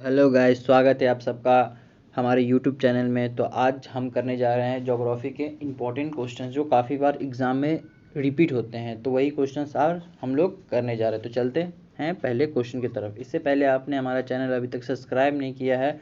Hello guys, स्वागत है आप सबका हमारे यूट्यूब चैनल में। तो आज हम करने जा रहे हैं ज्योग्राफी के इम्पोर्टेंट क्वेश्चंस जो काफ़ी बार एग्ज़ाम में रिपीट होते हैं। तो वही क्वेश्चंस आज हम लोग करने जा रहे हैं। तो चलते हैं पहले क्वेश्चन की तरफ। इससे पहले आपने हमारा चैनल अभी तक सब्सक्राइब नहीं किया है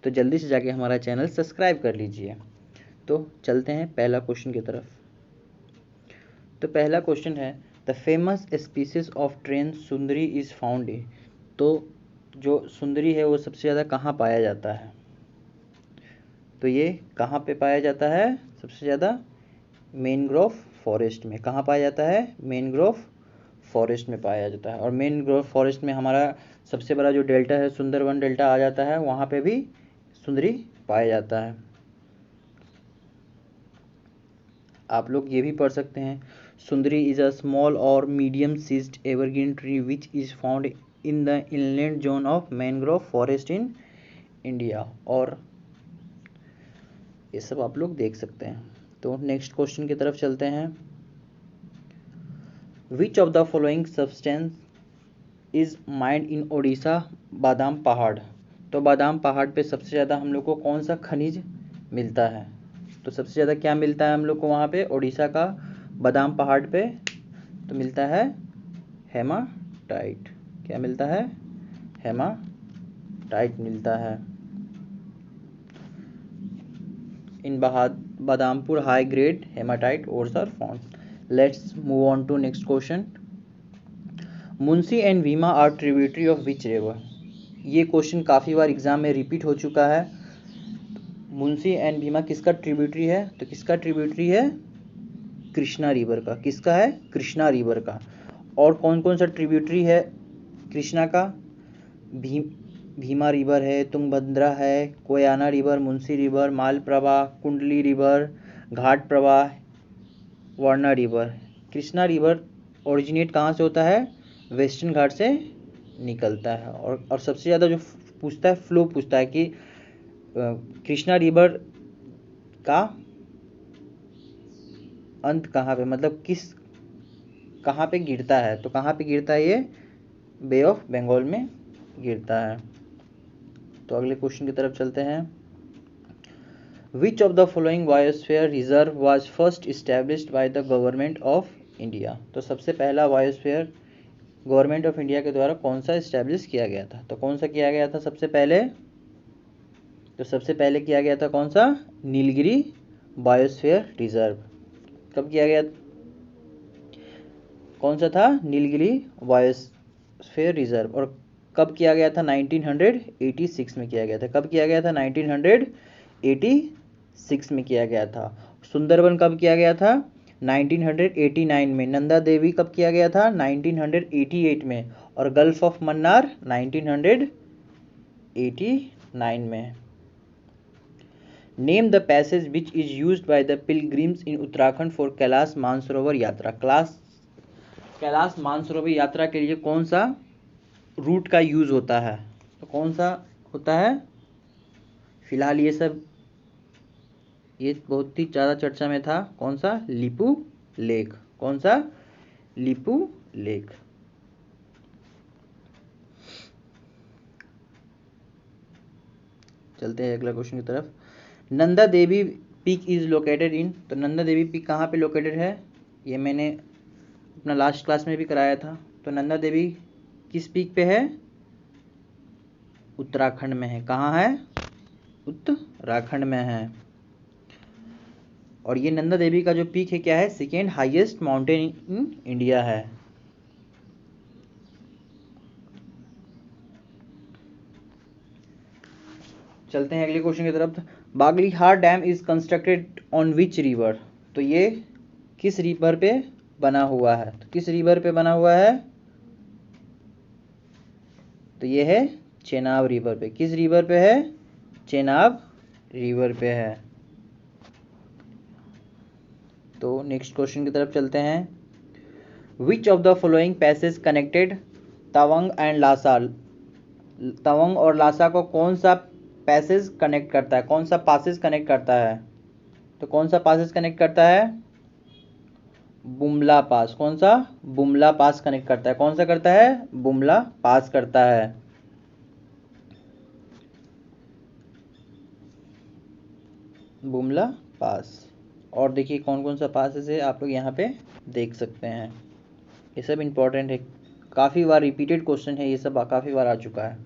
तो जल्दी से जाके हमारा चैनल सब्सक्राइब कर लीजिए। तो चलते हैं पहला क्वेश्चन की तरफ। तो पहला क्वेश्चन है, the famous species of train Sundari is found इन। तो जो सुंदरी है वो सबसे ज़्यादा कहाँ पाया जाता है? तो ये कहाँ पे पाया जाता है सबसे ज़्यादा? मैनग्रोव फॉरेस्ट में। कहाँ पाया जाता है? मैनग्रोव फॉरेस्ट में पाया जाता है। और मैनग्रोव फॉरेस्ट में हमारा सबसे बड़ा जो डेल्टा है सुंदरबन डेल्टा आ जाता है, वहाँ पे भी सुंदरी पाया जाता है। आप लोग ये भी पढ़ सकते हैं, सुंदरी इज़ अ स्मॉल और medium sized evergreen tree which is found in the inland zone of mangrove forest in India. और ये सब आप लोग देख सकते हैं। तो नेक्स्ट क्वेश्चन की तरफ चलते हैं। Which of the following substance is mind in Odisha बादाम पहाड़। तो बादाम पहाड़ पे सबसे ज़्यादा हम लोग को कौन सा खनिज मिलता है? तो सबसे ज़्यादा क्या मिलता है हम लोग को वहाँ पे ओडिशा का बादाम पहाड़ पे? तो मिलता है हेमाटाइट। क्या मिलता है? हेमाटाइट मिलता है। इन Badampur high grade hematite ores are found. Let's move on to next question. Munsi and Bhima are tributary of which river? ये क्वेश्चन काफ़ी बार एग्जाम में रिपीट हो चुका है। मुंशी एंड भीमा किसका ट्रिब्यूटरी है? तो किसका ट्रिब्यूटरी है? कृष्णा रिवर का। किसका है? कृष्णा रिवर का। और कौन कौन सा ट्रिब्यूटरी है कृष्णा का? भीमा रिवर है, तुंगभद्रा है, कोयाना रिवर, मुंशी रिवर, मालप्रभा, कुंडली रिवर, घाट प्रवाह, Warna river. Krishna river originate कहाँ से होता है? वेस्टर्न घाट से निकलता है। और सबसे ज़्यादा जो पूछता है फ्लो पूछता है कि कृष्णा रिवर का अंत कहाँ पे, मतलब कहाँ पे गिरता है? तो कहाँ पे गिरता है ये? बे ऑफ बंगाल में गिरता है। तो अगले क्वेश्चन की तरफ चलते हैं। Which of the following biosphere reserve was first established by the government of India. तो सबसे पहला बायोस्फीयर गवर्नमेंट ऑफ इंडिया के द्वारा कौन सा इस्टेब्लिश किया गया था? तो कौन सा किया गया था सबसे पहले? तो सबसे पहले किया गया था कौन सा? Nilgiri biosphere reserve. कब किया गया? कौन सा था? Nilgiri biosphere reserve. और कब किया गया था? 1986 में किया गया था। कब किया गया था? 1986 में किया गया था। सुंदरबन कब किया गया था? 1989 में। नंदा देवी कब किया गया था? 1988 में। और गल्फ ऑफ मन्नार 1989 में। Name the passage which is used by the pilgrims in Uttarakhand for Kailash Mansarovar यात्रा। कैलाश मानसरोवर यात्रा के लिए कौन सा रूट का यूज होता है? तो कौन सा होता है? फिलहाल ये बहुत ही ज़्यादा चर्चा में था। कौन सा? लिपू लेक। कौन सा? लिपू लेक। चलते हैं अगला क्वेश्चन की तरफ। Nanda Devi peak is located इन। तो नंदा देवी पीक कहाँ पे लोकेटेड है? ये मैंने अपना लास्ट क्लास में भी कराया था। तो नंदा देवी किस पीक पे है? उत्तराखंड में है। कहाँ है? उत्तराखंड में है। और ये नंदा देवी का जो पीक है क्या है? Second highest mountain in India है। चलते हैं अगले क्वेश्चन की तरफ। Baglihar dam is constructed on which river. तो ये किस रिवर पे बना हुआ है? तो किस रिवर पे बना हुआ है? तो ये है चेनाब रिवर पे। किस रिवर पे है? चेनाब रिवर पे है। तो नेक्स्ट क्वेश्चन की तरफ चलते हैं। Which of the following passage connected Tawang and Lhasa. Tawang और लासा को कौन सा पैसेज कनेक्ट करता है? कौन सा पासेज कनेक्ट करता है? तो कौन सा पासेज कनेक्ट करता है? बुमला पास। कौन सा? बुमला पास कनेक्ट करता है। कौन सा करता है? बुमला पास करता है। बुमला पास। और देखिए कौन कौन सा पास है आप लोग यहाँ पे देख सकते हैं। ये सब इम्पोर्टेंट है, काफ़ी बार रिपीटेड क्वेश्चन है, ये सब काफ़ी बार आ चुका है।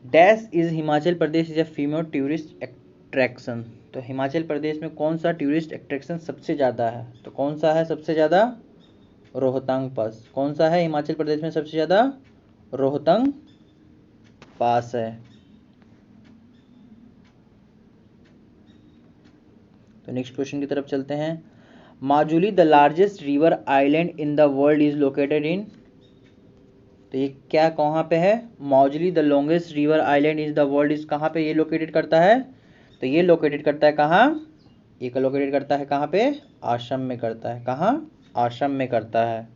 Dash is Himachal Pradesh is a female tourist attraction. तो हिमाचल प्रदेश में कौन सा टूरिस्ट अट्रैक्शन सबसे ज़्यादा है? तो कौन सा है सबसे ज़्यादा? रोहतांग पास। कौन सा है हिमाचल प्रदेश में सबसे ज़्यादा? रोहतांग पास है। तो नेक्स्ट क्वेश्चन की तरफ चलते हैं। Majuli the largest river island in the world is located इन। तो ये क्या कहाँ पे है? Majuli the longest river island is the world is कहाँ पे ये लोकेटेड करता है? तो ये लोकेटेड करता है कहाँ? ये लोकेटेड करता है कहाँ पे? आसाम में करता है। कहाँ? आसाम में करता है।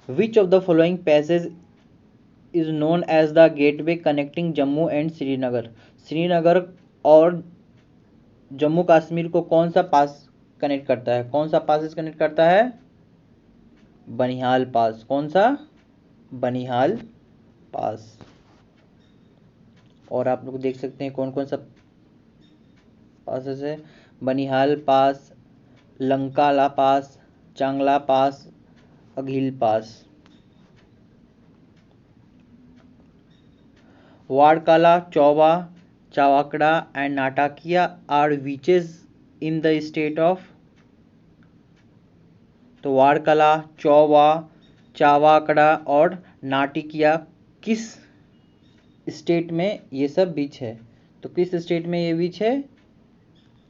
Which of the following passage is known as the gateway connecting Jammu and Srinagar. Srinagar और जम्मू कश्मीर को कौन सा पास कनेक्ट करता है? कौन सा पास कनेक्ट करता है? बनिहाल पास। कौन सा? बनिहाल पास। और आप लोग देख सकते हैं कौन कौन सा पासेस है। बनिहाल पास, Lankala pass, Changla pass, Aghil pass. Varkala, चौवा, चावाकड़ा एंड नाटाकिया are beaches in the state of. तो वाड़काला, चौवा, चावाकड़ा और नाटिकिया किस स्टेट में ये सब बीच है? तो किस स्टेट में ये बीच है?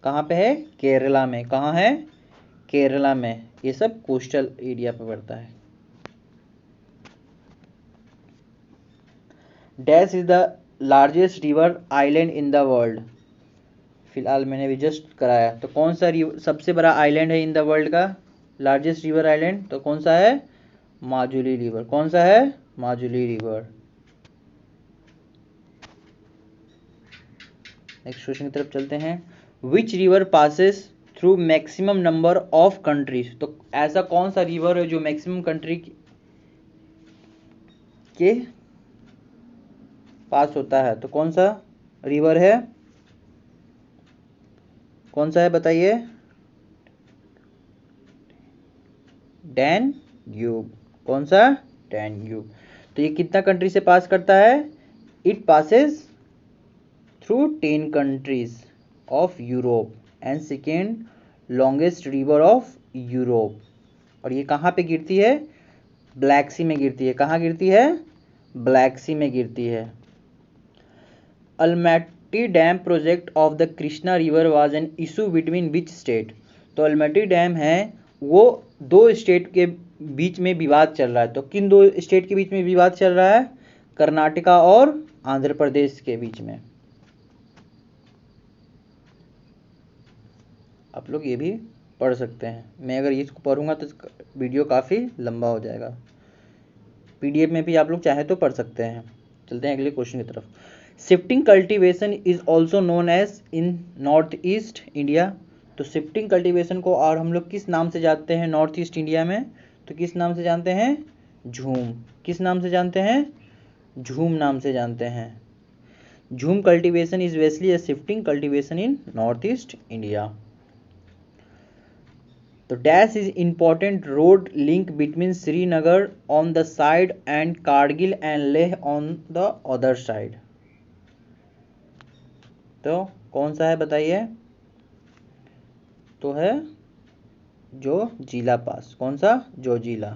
कहाँ पे है? केरला में। कहाँ है? केरला में। ये सब कोस्टल एरिया पे पड़ता है। Dash is the largest river island in the world. फिलहाल मैंने भी जस्ट कराया। तो कौन सा सबसे बड़ा आइलैंड है इन द वर्ल्ड का? लार्जेस्ट रिवर आइलैंड तो कौन सा है? माजुली रिवर। कौन सा है? माजुली रिवर। नेक्स्ट क्वेश्चन की तरफ चलते हैं। Which river passes through maximum number of countries. तो ऐसा कौन सा रिवर है जो मैक्सिमम कंट्री के पास होता है? तो कौन सा रिवर है? कौन सा है बताइए? डैन्यूब। कौन सा? डैन्यूब। तो ये कितना कंट्री से पास करता है? It passes through 10 countries of Europe and second longest river of Europe. और ये कहाँ पे गिरती है? ब्लैक सी में गिरती है। कहाँ गिरती है? ब्लैक सी में गिरती है। Almaty dam project of the Krishna river was an issue between which state. तो अल्माटी डैम है वो दो स्टेट के बीच में विवाद चल रहा है। तो किन दो स्टेट के बीच में विवाद चल रहा है? कर्नाटका और आंध्र प्रदेश के बीच में। आप लोग ये भी पढ़ सकते हैं। मैं अगर इसको पढ़ूंगा तो वीडियो काफ़ी लंबा हो जाएगा। पीडीएफ में भी आप लोग चाहे तो पढ़ सकते हैं। चलते हैं अगले क्वेश्चन की तरफ। Shifting cultivation is also known as in north east India. तो शिफ्टिंग कल्टीवेशन को और हम लोग किस नाम से जानते हैं नॉर्थ ईस्ट इंडिया में? तो किस नाम से जानते हैं? झूम। किस नाम से जानते हैं? झूम नाम से जानते हैं। Jhum cultivation is basically a shifting cultivation in north east India. तो dash is important road link between Srinagar on the side and Kargil and Leh on the other side. तो कौन सा है बताइए? तो है जोजिला पास। कौन सा? Zojila.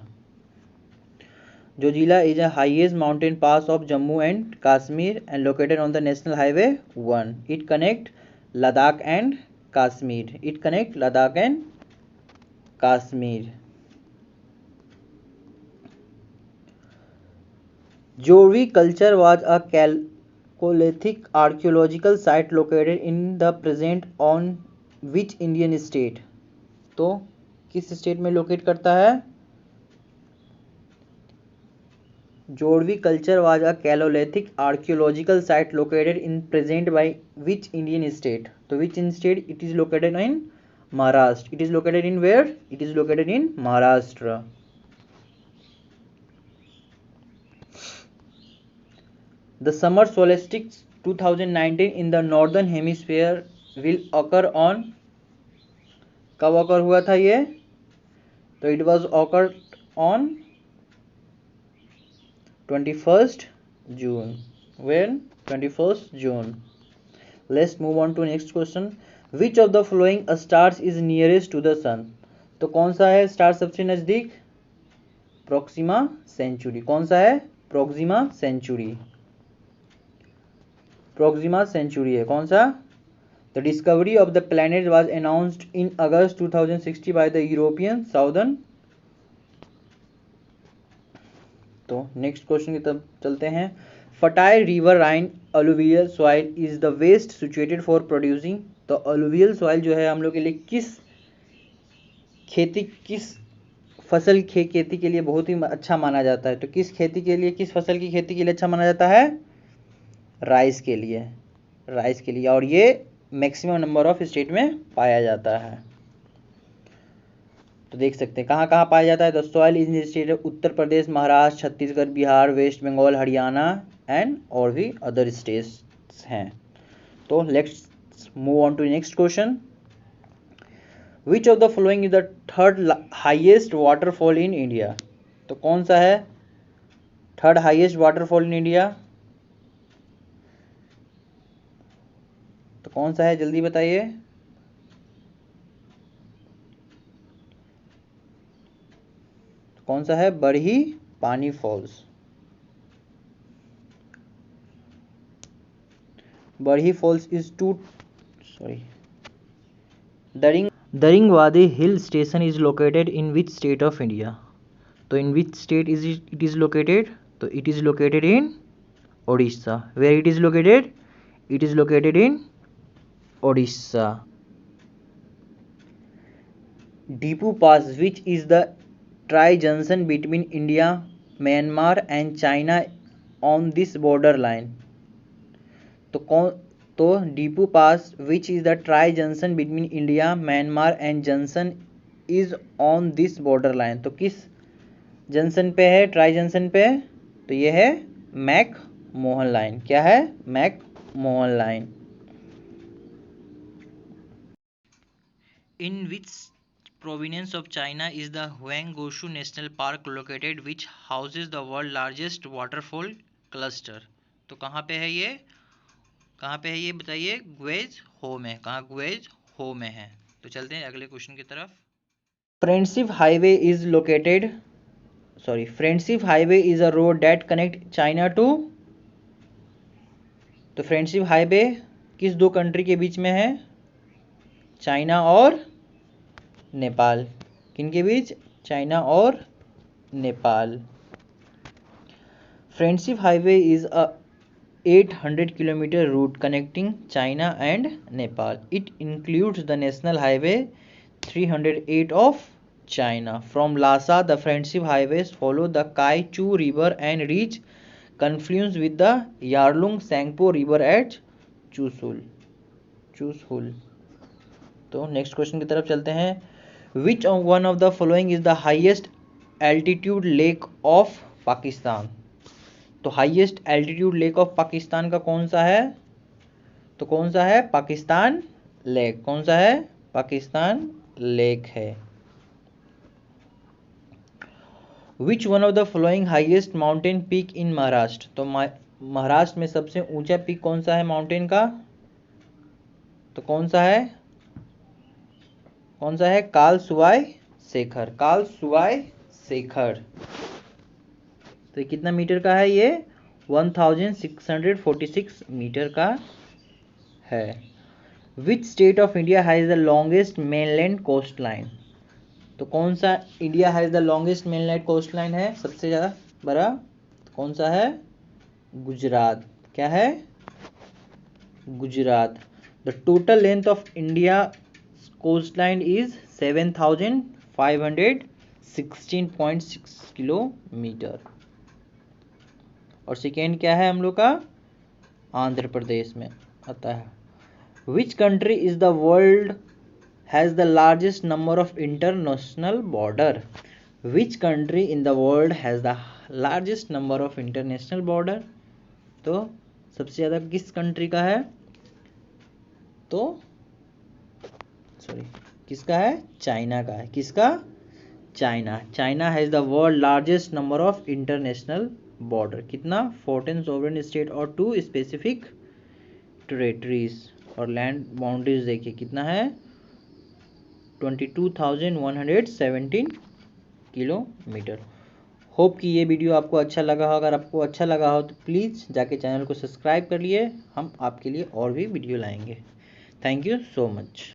Zojila is a highest mountain pass of Jammu and Kashmir and located on the national highway 1। It connect Ladakh and Kashmir. It connect Ladakh and Kashmir. Jorwe culture was a chalcolithic archaeological site located in the present on which Indian state. तो किस state में locate करता है? Jorwe culture was a chalcolithic archaeological site located in present by which Indian state. तो विच इन state? It is located in Maharashtra. It is located in where? It is located in Maharashtra. The summer solstice 2019 in the northern hemisphere will occur on, कब occur हुआ था ये? तो it was occur on 21st June. When? 21st June. Let's move on to next question. Which of the following stars is nearest to the sun? तो कौन सा है star सबसे नजदीक? Proxima Centauri. कौन सा है? Proxima Centauri. प्रोक्सिमा सेंचुरी है। कौन सा? The discovery of the planet was announced in August 2060 by the European Southern। तो नेक्स्ट क्वेश्चन की तरफ चलते हैं। Fertile riverine alluvial soil is the west situated for producing. तो अलुवियल सॉइल जो है हम लोग के लिए किस फसल खेती के लिए बहुत ही अच्छा माना जाता है? तो किस फसल की खेती के लिए अच्छा माना जाता है? राइस के लिए। और ये मैक्सिमम नंबर ऑफ स्टेट में पाया जाता है। तो देख सकते हैं कहाँ कहाँ पाया जाता है। The soil in state Uttar Pradesh, Maharashtra, Chhattisgarh, Bihar, West Bengal, Haryana and और भी अदर स्टेट्स हैं। तो let's move on to next question. Which of the following is the third highest waterfall in India? तो कौन सा है third highest waterfall in India? तो कौन सा है जल्दी बताइए। कौन सा है? Barehipani falls. Barehi falls is Daringbadi hill station is located in which state of India? तो in which state it is located? तो it is located in Odisha. Where it is located? It is located in Odisha. Diphu pass which is the tri junction between India, Myanmar and China on this border line. तो Diphu pass which is the tri junction between India, Myanmar and junction is on this border line. तो किस junction पे है? Tri junction पे। तो ये है McMahon line. क्या है? McMahon line. In which province of China is the Huanggoshu National Park located, which houses the world largest waterfall cluster? तो कहाँ पे है ये? बताइए। ग्वेज हो में। कहाँ? ग्वेज हो में है। तो चलते हैं अगले क्वेश्चन की तरफ। Friendship highway is a road that connect China to. तो फ्रेंडशिप हाईवे किस दो कंट्री के बीच में है? चाइना और नेपाल। किनके बीच? चाइना और Nepal. Friendship highway is a 800 kilometre route connecting China and Nepal. It includes the national highway 308 of China. From Lhasa the friendship highway follow the Kyi Chu river and reach confluence with the Yarlung Tsangpo river at Chushul. तो next question की तरफ चलते हैं। Which one of the following is the highest altitude lake of Pakistan? तो highest altitude lake of Pakistan का कौन सा है? तो कौन सा है? पाकिस्तान लेक। कौन सा है? पाकिस्तान लेक है। Which one of the following highest mountain peak in Maharashtra? तो महाराष्ट्र में सबसे ऊंचा पीक कौन सा है माउंटेन का? तो कौन सा है? कालसुवाई शेखर। तो ये कितना मीटर का है? ये 1646 मीटर का है। Which state of India has the longest mainland coast line? तो कौन सा India has the longest mainland coast line है? सबसे ज़्यादा बड़ा कौन सा है? गुजरात। क्या है? Gujarat. The total length of India coastline is 7516.6 kilometre. और सेकेंड क्या है हम लोग का? आंध्र प्रदेश में आता है। Which country is the world has the largest number of international border? Which country in the world has the largest number of international border? तो सबसे ज़्यादा किस कंट्री का है? तो सॉरी, किसका है? चाइना का है। किसका? China. China has the world largest number of international border. कितना? 14 सोवरेन स्टेट और 2 स्पेसिफिक टेरेटरीज। और लैंड बाउंड्रीज देखिए कितना है? 22,117 किलोमीटर। होप कि ये वीडियो आपको अच्छा लगा हो। अगर आपको अच्छा लगा हो तो प्लीज़ जाके चैनल को सब्सक्राइब कर लिए। हम आपके लिए और भी वीडियो लाएंगे। Thank you so much.